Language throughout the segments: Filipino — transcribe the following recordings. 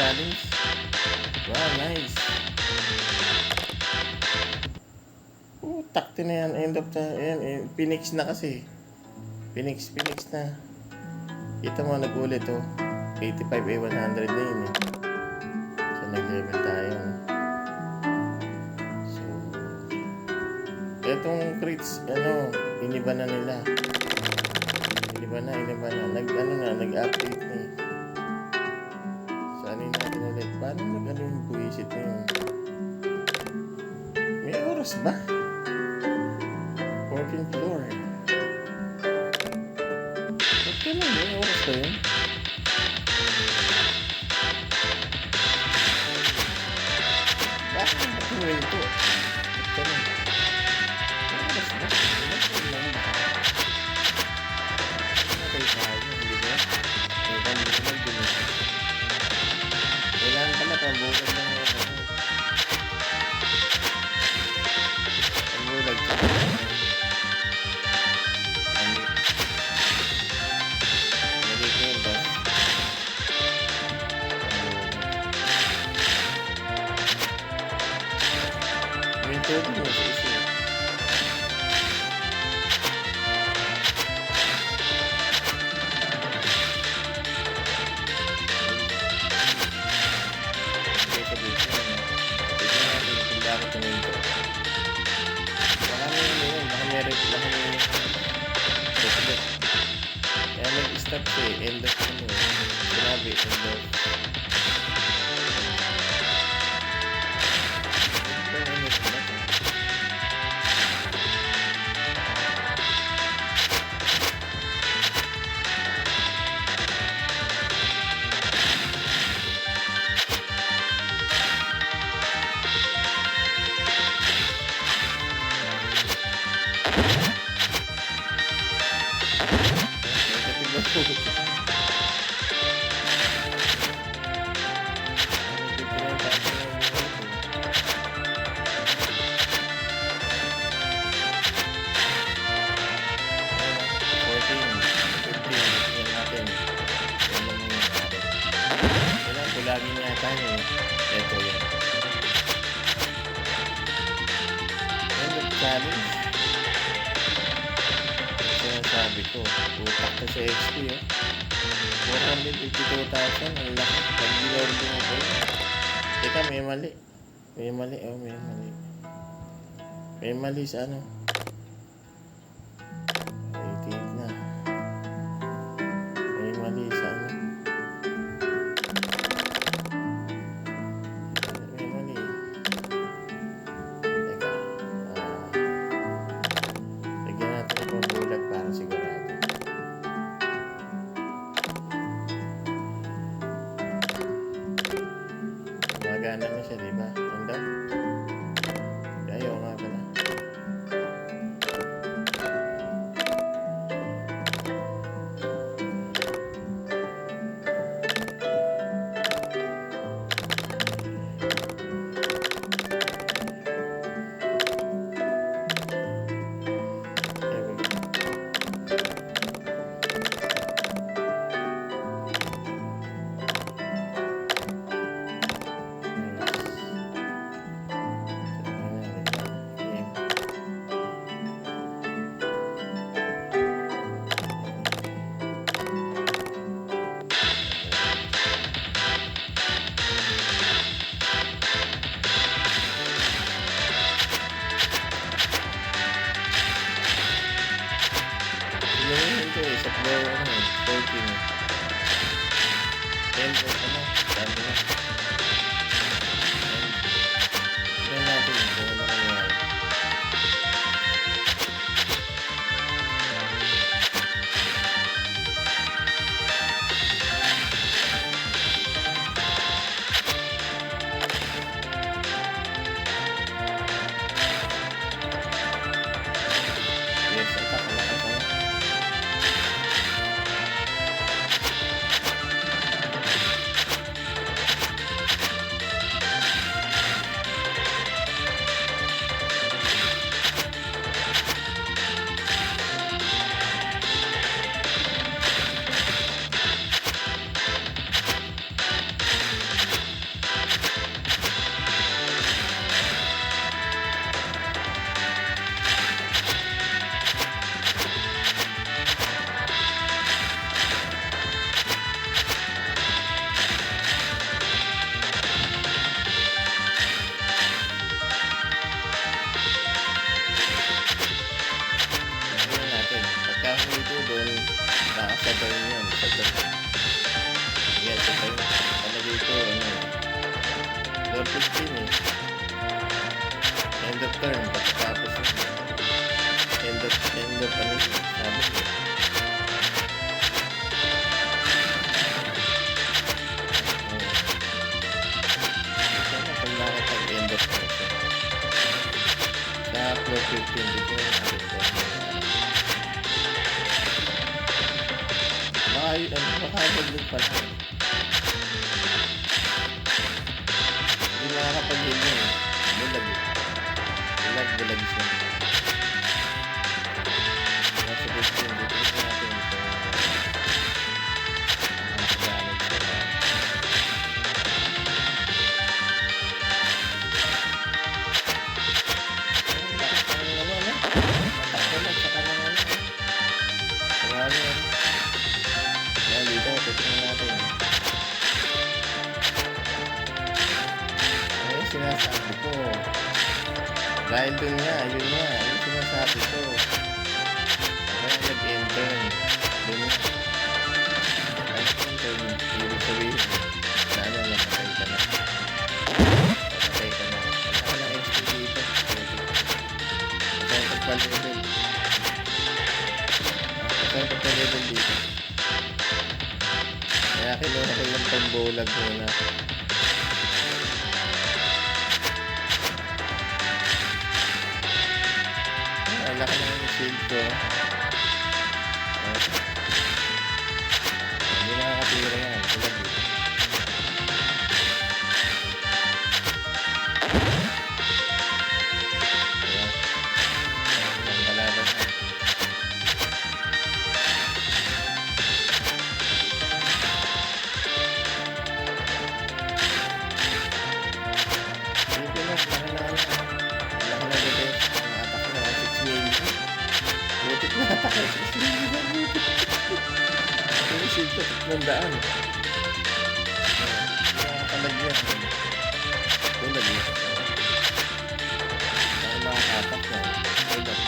challenge. Wow, nice. Takti na yan. End of the... Ayan, Phoenix na kasi. Phoenix na. Kita mo, nag-ulit oh. 85A100 na yun eh. So, nag-level tayo. So, etong crates, iniba na nila. Iniba na. Nag-update na eh. So, ano yun natin ulit? Paano yung buwisit na yun? May oras ba? 14th floor. Okay lang, may oras ba yun? Bakit mo ito? Okay lang. May oras ba? Okay lang. Matay tayo, hindi ba? May pambulag din eh. Kailangan pala pambulag ng pambulag ka. Todo mo sa isi. Kaya nag-stop siya eh. End of sinabi, end of. Lagi niya tayo eh. Ito yan. Ano challenge? Sinasabi ko, utak na sa XP eh. 452,000. Ang laki. Pag-gilaw din ako. Teka, may mali. May mali. May mali sa ano. 88 na. May mali sa ano. Gana na siya, diba? Handa? Ayaw nga pala. Ito eh, sa floor 14. 10 po na. Sabi na. Tignan natin kung ano nangyari. Yes, atak na ako. sa turn yun. Sa turn. Yan, sa turn. Talaga ito, ano. Door 15 eh. End of turn. Pagkatapos yun. End of, ano, sabi ko. Sana kung nakapag-end of turn siya. Sa floor 15, dito yung nakita. Baka mag-look pala. Hindi nakakapag-look yun eh. Bulag eh. Bulag siya. Nasa 15, dito yung natin ito. Ang gamit siya. Ano naman eh. Matakbo na, tsaka naman eh. Marami eh. Yan, dito, titignan natin. Ayun, sinasabi ko. Dahil dun nga, yun nga, yung sinasabi ko. Kaya nag-enter. Dun nga. Nag-enter, ibig sabihin. Sana napatay ka na. Napatay ka na. Wala ka ng XP dito. Saan pagpa-level? Saan pagpa-level dito? Kaya kinuha ko yung pambulag muna. Ang laki na yung shield ko. Hindi nakakatira yan. Tulag dito. Ayan. Ang kalaban na. Pilipinas, laki na ano. Laki na dito. Ang atak na 6 million. Butik na atak na 6 million. Yung shield ko, 300. Nakakalagyan. Tulag yun. Dahil makakatak na. Tulag.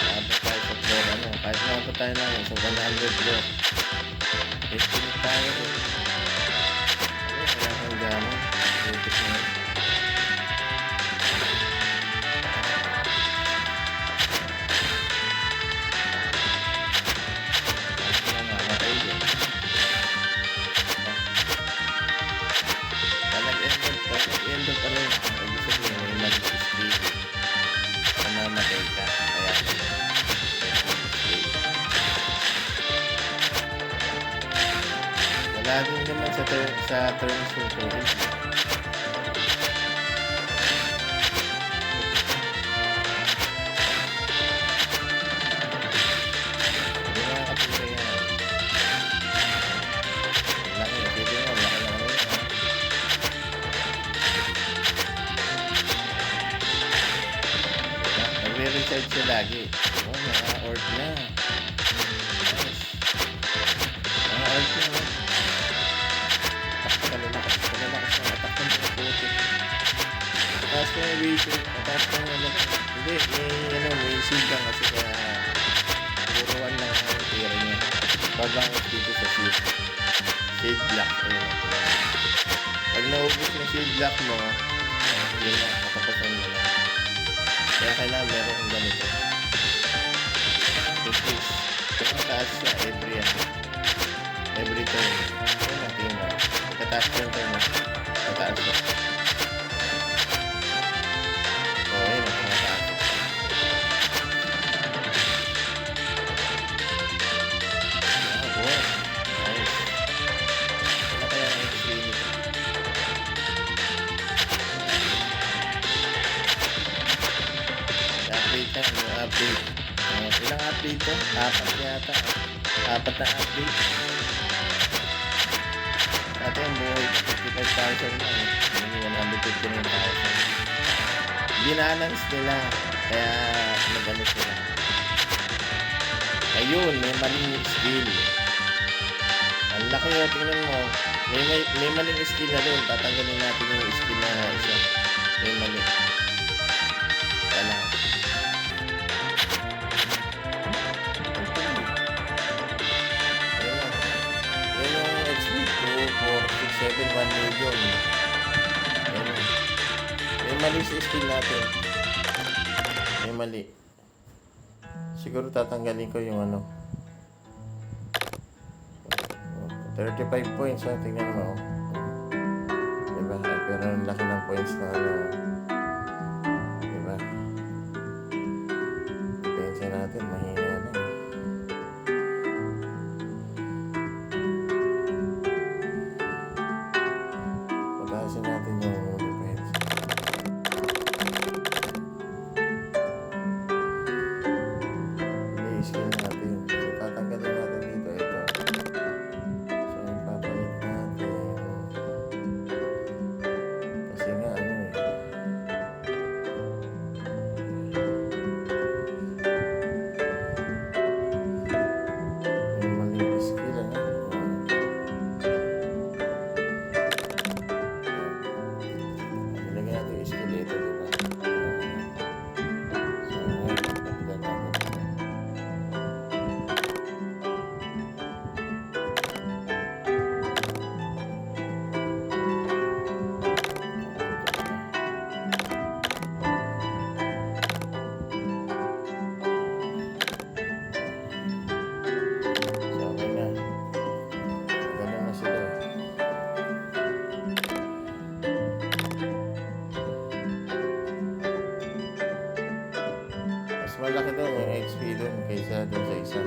Abot tayo sa floor, ano. Kahit nakapot tayo namin sa 100 floor. Estimate tayo. Wala kang gano'n. Butik na yun. End of ano, ibig sabihin may mag-display. Namamatay ka, kaya wala din naman sa terms yung tubig. Hindi nakakapila yan. Laki, pwede mo, laki na kami. Nagre-recharge siya lagi. Oh, naka-orb na. Nice. Naka-orb na. Atak ka lalakas ng atak ng mga puti. Mataas na yung waiting. Mataas na yung ano. Hindi, may shield lang kasi kaya puruan lang ang tira niya. Babangos dito sa shield. Shield block. Ayun. Pag naubos yung shield block mo, yun na, matapasan mo na. Kaya kailangan meron kong ganito. Increase. Kaya mataas siya every turn. Kaya natin mo. Pagkataas yung turn mo. Mataas siya. O, yun ang mataas. Wow. Nice. Wala kaya ang XP nito. Update na, yung update. Ilang update to? 4 yata. 4 na update. Dati yung buhay 55,000 na eh. Hindi 159,000. Binalance nila. Kaya nag-ano sila. Ayun, may maling skill. Ang laki o, tingnan mo. May maling skill na doon. Tatanggalin natin yung skill na isa. May mali. Wala. skill natin. May mali. Siguro tatanggalin ko yung ano. 35 points ha, tingnan mo. Diba? Ay, pero ang laki ng points na ano. Diba? Pensa natin, mahina na. Patasin natin yung defense. I-skill natin. So, tatanggalin natin dito. Ito. So, yung papalit natin. Kasi nga, ano eh. Yung maling skill, ano. Ilagay natin yung skill ito, diba? So, ngayon, pagdagan natin. So, okay na. Ganun na sila. Mas malaki daw yung XP doon kaysa doon sa isa.